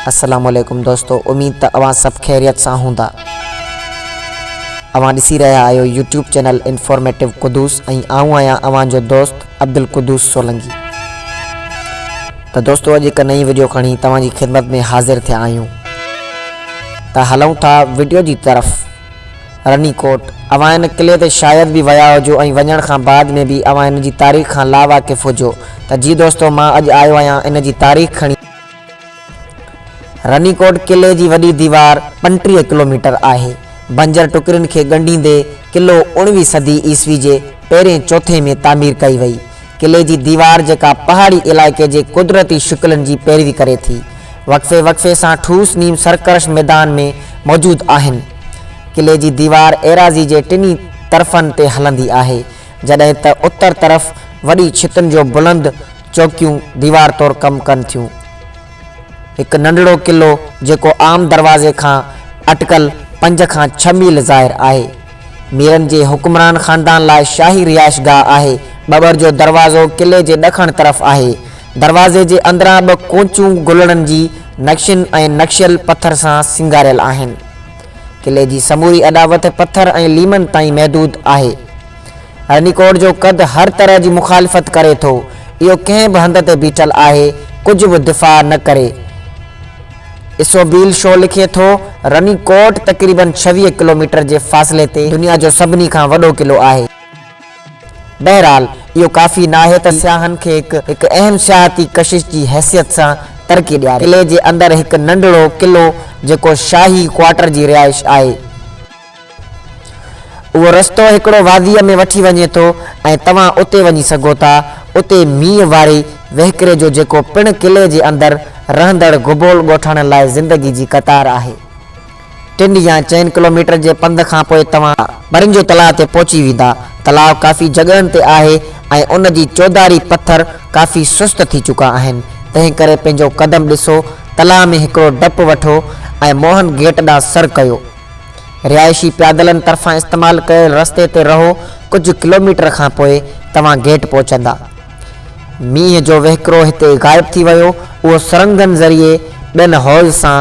अस्सलाम वालेकुम दोस्तों, उम्मीद त अवां सब खैरियत सां हूंदा। अवां ॾिसी रहिया आहियो यूट्यूब चैनल इंफॉर्मेटिव कुदूस ऐं आऊं आहियां अवां जो दोस्त अब्दुल कुदूस सोलंकी। तो दोस्तों अॼु हिकु नई वीडियो खणी तव्हांजी खिदमत में हाज़िर थिया आहियूं। त हलूं था वीडियो जी तरफ़। रनीकोट अवां इन किले ते शायद भी विया हुजो ऐं वञण खां बाद में भी अवां इन जी तारीख़ खां लावाक़िफ़ हुजो। त जी दोस्तों, मां अॼु आयो आहियां इन जी तारीख़ खणी। रनीकोट किले की वॾी दीवार 35 किलोमीटर आहे। बंजर टुकरिन के गंढींदे किलो 19वीं सदी ईस्वी के पहिरें चौथे में तामीर कई वई। किले की दीवार जेका पहाड़ी इलाके के कुदरती शिकलन की पैरवी करे थी, वक्फे वक्फे से ठूस नीम सरकश मैदान में मौजूद आहिन। किले की दीवार एराज़ी के टिनी तरफन ते हलंदी आहे, जडे त उत्तर तरफ वड़ी छितन जो बुलंद चौकियों दीवार तौर कम कन थियूं। एक नंढड़ो किलो जेको आम दरवाजे का अटकल 5 खां 6 मील ज़ाहिर आहे। मीरन के हुक्मरान खानदान लाए शाही रिहाइशगाह आहे। बबर जो दरवाज़ो किले के दखण तरफ आहे। दरवाजे के अंदरां 2 कोचूं गुलड़न की नक्शिन ऐं नक्शियल पत्थर से सिंगारियल आहिन। किले की समूरी अदावत पत्थर ऐं लीमन ताईं महदूद आहे। रनीकोट जो कद हर तरह की मुखालिफत करे थो। इहो कंहिं भी हंध ते बीठल आहे, कुछ भी दिफा न करे। इसोबील शो लिखे थो, रनीकोट तकरीबन 26 किलोमीटर के फासले ते दुनिया जो सभी का वडो किलो आहे। बहरहाल यो काफ़ी नाहे त सियाहन के एक अहम सियाहती कशिश की हैसियत से तरक्की दिया। किले के अंदर एक नंढड़ो किलो जेको शाही क्वार्टर की रिहाइश आहे। वो रस्तो एकड़ो वादी में वठी वने तो ऐं तवां उते वनी सको था। उते मीह वारे वहकरे जो जेको पिण किले के अंदर रहंदड़ गुबोल गोठाण लाए जिंदगी की कतार आहे। 3 या 4 किलोमीटर के पंध खां पोइ तवां बरिंजो तलाव ते पहुची वेंदा। तलाव काफ़ी जगहन ते आहे ऐं उन जी चौधारी पत्थर काफ़ी सुस्त थी चुका आहिन। तंहिं करे पंहिंजो कदम ॾिसो, तलाव में हिकिड़ो डप वठो ऐं मोहन गेट ॾांहुं सर कयो। रिहाइशी प्यादलन तरफां इस्तेमाल कयल रस्ते ते रहो। कुछ किलोमीटर खां पोइ तवां गेट पहुचंदा। मीह जो वहकरो हिते गायब थी वियो। वो सुरंगन जरिए 2 हौज से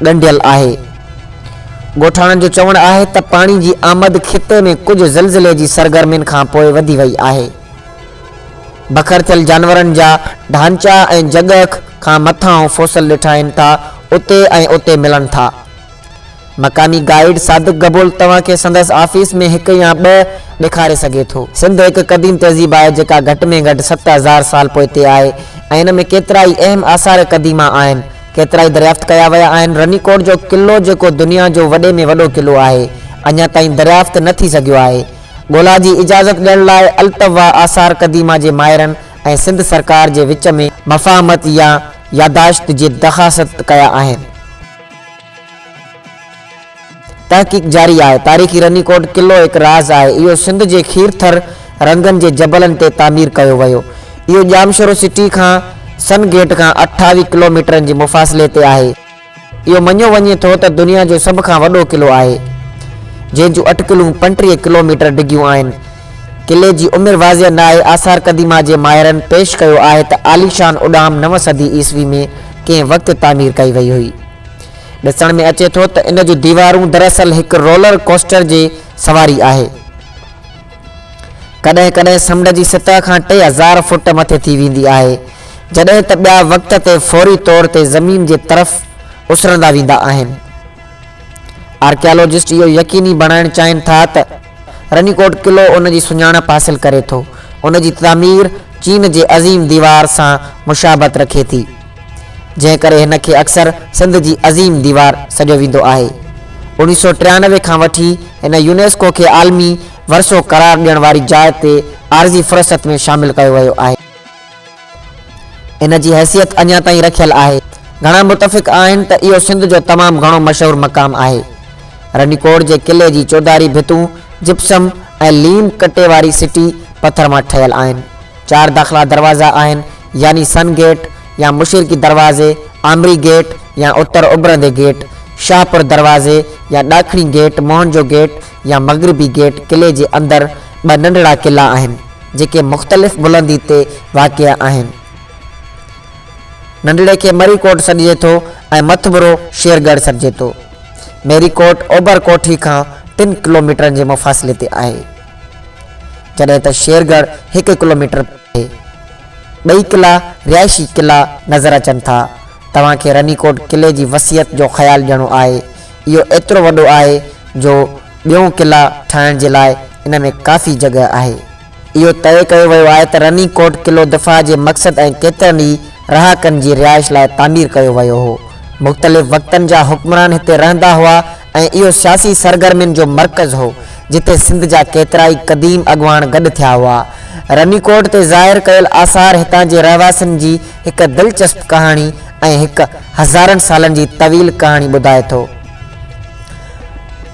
गंढियल आहे। गोठाणन जो चवण आहे त पानी की आमद खिते में कुछ ज़लज़ले की सरगर्मिन खां पोइ वधी वई आहे। बखर थियल जानवरन जा ढांचा ऐं जगह खां मथां फोसल ॾिठाइन था, उते ऐं उते मिलन था। मकामी गाइड सादिक गबोल तवां के संदस ऑफिस में 1 या 2 दिखारे सके थो। सिंध एक कदीम तहजीब है जेका घट में घट 7000 साल पोइते आहे ऐं इन में केतराई अहम आसार कदीमा आहिन। केतराई दरियाफ्त कया वया आहिन। रनीकोट जो किलो जेको दुनिया जो वडे में वडो किलो आहे, अञा ताईं दरियाफ्त न थी सघियो आहे। ॻोल्हा जी इजाज़त ॾियण लाइ अल्तवा आसार कदीमा जे माहिरन ऐं सिंध सरकार जे विच में मफ़ाहमत या यादाश्त जी दरख़्वास्त कया आहिन। तहकीक जारी है। तारीखी रनीकोट किलो एक राज है। इहो सिंध के खीरथर रंगन के जबलन ते तामीर कयो वयो। इहो जामशोरो सिटी का सन गेट का 28 किलोमीटर के मुफासले ते आहे। इहो मञियो वञे थो त दुनिया जो सब खां वडो किलो आहे, जंहिंजूं अटकलूं 35 किलोमीटर डिघियूं आहिन। किले की उमिर वाज़िह न आहे। आसार कदीमा के माहिरन पेश कयो आहे त आलीशान उडाम 9 सदी ईस्वी में कंहिं वक्त तामीर कई वई हुई। ॾिसण में अचे थो त इन जूं दीवारूं दरअसल एक रोलर कोस्टर जे सवारी आहे। कॾहिं कॾहिं समुंड की सतह खां 3000 फुट मथे थी वेंदी आहे, जॾहिं त ॿिया वक्त ते फौरी तौर ते ज़मीन जे तरफ़ उसरंदा वेंदा आहिनि। आर्कियालॉजिस्ट इहो यकीनी बणाइण चाहिनि था त रनीकोट किलो उन जी सुञाणप हासिल करे थो। उन जी तामीर चीन जे अज़ीम दीवार सां मुशाबत रखे थी, जंहिं करे हिन खे अक्सर सिंध की अज़ीम दीवार सॾियो वेंदो आहे। 1993 खां वठी हिन यूनेस्को के आलमी वरसो करार ॾियण वारी जाइ ते आर्जी फ़हरिस्त में शामिल कयो वियो आहे। इन जी हैसियत अञा ताईं रखियल आहे। घणा मुतफ़िक़ आहिनि त इहो सिंध जो तमामु घणो मशहूर मक़ाम आहे। रनीकोट के किले की चौधारी भितूं जिप्सम ऐं लीम कटे वारी सिटी पत्थर मां ठहियल आहिनि। 4 दाख़िला दरवाज़ा आहिनि, यानी सन गेट या मुशरिकी दरवाजे, आमरी गेट या उत्तर उभरंदे गेट, शाहपुर दरवाजे या ॾाखिणी गेट, मोहन जो गेट या मगरबी गेट। किले के अंदर 2 नंढड़ा किला आहिनि जेके मुख़्तलिफ़ बुलंदी ते वाक़िआ आहिनि। नंढड़े खे मरीकोट सॾिजे थो ऐं मथबरो शेरगढ़ सॾिजे थो। मेरीकोट ओभर कोठी खां 3 किलोमीटर जे मुफ़ासिले ते आहे, जॾहिं त शेरगढ़ 1 किलोमीटर आहे। ॿई किला रिहाइशी किला नज़र अचनि था। तव्हांखे रनीकोट किले जी वसियत जो ख़्यालु ॾियणो आहे। इहो एतिरो वॾो आहे जो ॿियों किला ठाहिण जे लाइ इन में काफ़ी जॻह आहे। इहो तय कयो वियो आहे त रनीकोट किलो दफ़ा जे मक़सद ऐं केतिरनि ई रहाकनि जी रिहाइश लाइ तामीर कयो वियो हो। मुख़्तलिफ़ वक़्तनि जा हुक्मरान हिते रहंदा हुआ ऐं इहो सियासी सरगर्मियुनि जो मर्कज़ हो जिते सिंध जा केतिरा ई क़दीम अॻुवान गॾु थिया हुआ। रनीकोट ते ज़ाहिर कयल आसार हितां जे रहवासियुनि जी हिकु दिलचस्प कहाणी ऐं हिकु हज़ारनि सालनि जी तवील कहाणी ॿुधाए थो।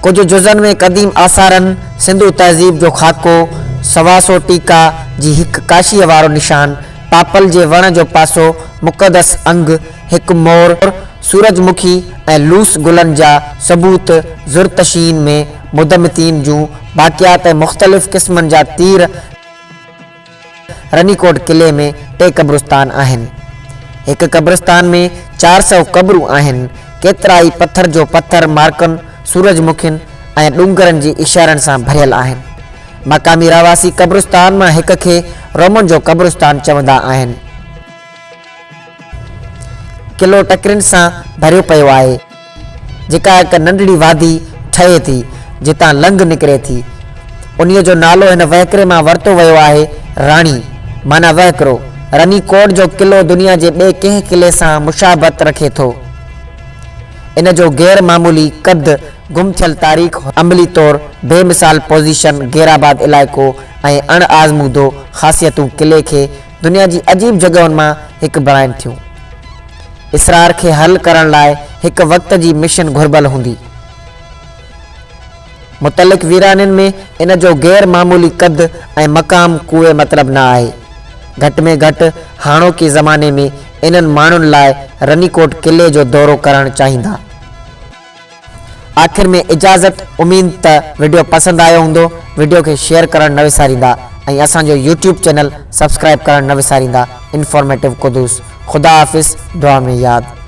कुझु जुज़नि में क़दीम आसारनि सिंधु तहज़ीब जो खाको, सवासो टीका जी हिकु काशीअ वारो निशान, पापल जे वण जो पासो, मुक़दस अंग, हिकु मोर, सूरजमुखी ऐं लूस गुलनि जा सबूत, ज़ुरतशीन में मुदमतीन जूं बाक़ियात ऐं मुख़्तलिफ़ क़िस्मनि जा तीर। रनीकोट किले में 3 क़ब्रिस्तान आहिनि। हिकु क़ब्रिस्तान में 400 क़ब्रूं आहिनि। केतिरा ई पथर जो पथर मार्कनि, सूरजमुखियुनि ऐं ॾूंगरनि जी इशारनि सां भरियल आहिनि। मक़ामी रहवासी क़ब्रिस्तान मां हिक खे रोमन जो क़ब्रिस्तान चवंदा आहिनि। किलो टकिरियुनि सां भरियो पियो आहे, जेका हिकु नंढड़ी वादी ठहे थी जितां लंघ निकिरे थी। उन्हीअ जो नालो हिन वहकिरे मां वरितो वियो आहे, राणी माना वहकिरो। रनीकोट जो किलो दुनिया जे ॿिए कंहिं किले सां मुशाबत रखे थो। इन जो गैर मामूली कद, गुम थियल तारीख़, अमली तौर बेमिसाल पोज़ीशन, गैराबाद इलाइक़ो ऐं अण आज़मूदो ख़ासियतूं किले खे दुनिया जी अजीब जॻहुनि मां हिकु बणाइनि थियूं। इसरार खे हल करण लाइ हिकु वक़्त जी मिशन घुर्बल हूंदी। मुतलिक़ वीराननि में इन जो गैर मामूली कद ऐं मक़ाम कुए मतिलबु न आहे। घटि में घटि हाणोके ज़माने में इन्हनि माण्हुनि लाइ रनीकोट किले जो दौरो करणु चाहींदा। आख़िर में इजाज़त, उम्मीद त वीडियो पसंदि आयो हूंदो। वीडियो खे शेयर करणु न विसारींदा ऐं असांजो यूट्यूब चैनल सब्सक्राइब करणु न विसारींदा। इंफॉर्मेटिव क़ुदूस। ख़ुदा हाफ़िज़, दुआ में यादि।